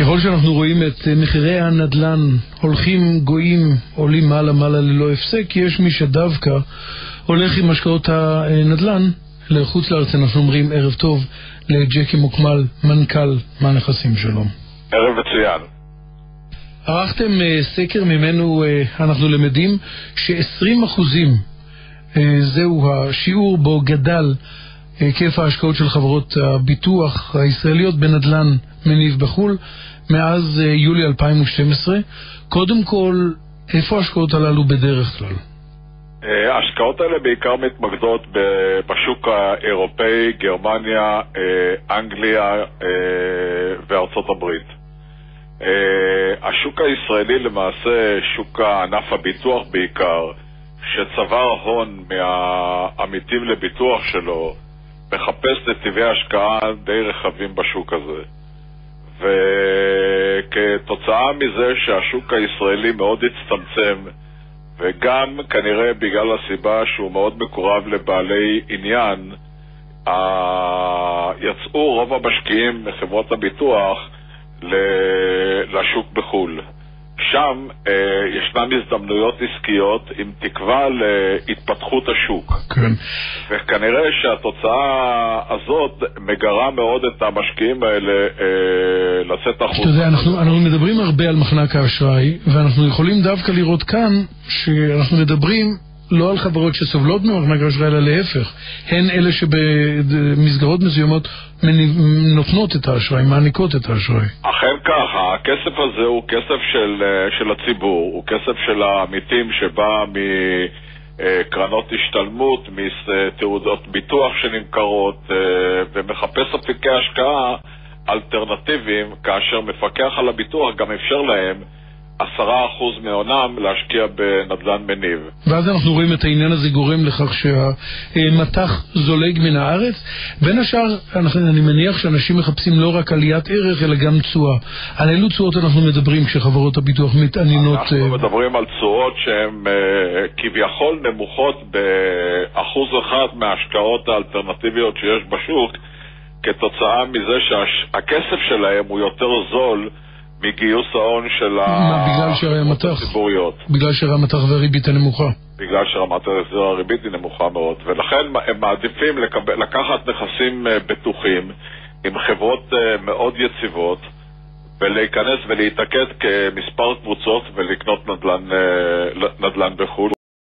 ככל שאנחנו רואים את מחירי הנדל"ן הולכים גויים, עולים מעלה ללא הפסק, יש מי שדווקא הולך עם השקעות הנדל"ן לחוץ לארץ. אנחנו אומרים ערב טוב לג'קי מוקמל, מנכ"ל מה נכסים. שלום. ערב מצוין. ערכתם סקר ממנו, אנחנו למדים ש20% זהו השיעור בו גדל היקף ההשקעות של חברות הביטוח הישראליות בנדל"ן מניב בחול מאז יולי 2012. קודם כל, איפה ההשקעות הללו בדרך כלל? ההשקעות האלה בעיקר מתמקדות בשוק האירופאי, גרמניה, אנגליה וארצות הברית. השוק הישראלי למעשה, שוק ענף הביטוח בעיקר, שצבר הון מהעמיתים לביטוח שלו, מחפש נתיבי השקעה די רחבים בשוק הזה. וכתוצאה מזה שהשוק הישראלי מאוד הצטמצם, וגם כנראה בגלל הסיבה שהוא מאוד מקורב לבעלי עניין, יצאו רוב המשקיעים מחברות הביטוח לשוק בחול. שם ישנן הזדמנויות עסקיות עם תקווה להתפתחות השוק. כן. וכנראה שהתוצאה הזאת מגרה מאוד את המשקיעים האלה לצאת החוצה. אתה יודע, אנחנו מדברים הרבה על מחנק האשראי, ואנחנו יכולים דווקא לראות כאן שאנחנו מדברים לא על חברות שסובלות ממחנק האשראי, אלא להפך. הן אלה שבמסגרות מסוימות נותנות את האשראי, מעניקות את האשראי. אכן ככה, הכסף הזה הוא כסף של הציבור, הוא כסף של העמיתים שבא מקרנות השתלמות, מתעודות ביטוח שנמכרות, ומחפש אפיקי השקעה אלטרנטיביים, כאשר מפקח על הביטוח גם אפשר להם 10% מהונם להשקיע בנדל"ן מניב. ואז אנחנו רואים את העניין הזה גורם לכך שהמתח זולג מן הארץ. בין השאר, אני מניח שאנשים מחפשים לא רק עליית ערך, אלא גם תשואה. על אילו תשואות אנחנו מדברים כשחברות הביטוח מתעניינות? אנחנו מדברים על תשואות שהן כביכול נמוכות ב1% מההשקעות האלטרנטיביות שיש בשוק, כתוצאה מזה שהכסף שלהם הוא יותר זול מגיוס ההון של הציבוריות. בגלל שרמת הריבית הנמוכה. בגלל שרמת הריבית היא נמוכה מאוד. ולכן הם מעדיפים לקחת נכסים בטוחים עם חברות מאוד יציבות, ולהיכנס ולהתעקד כמספר קבוצות ולקנות נדל"ן בחו"ל.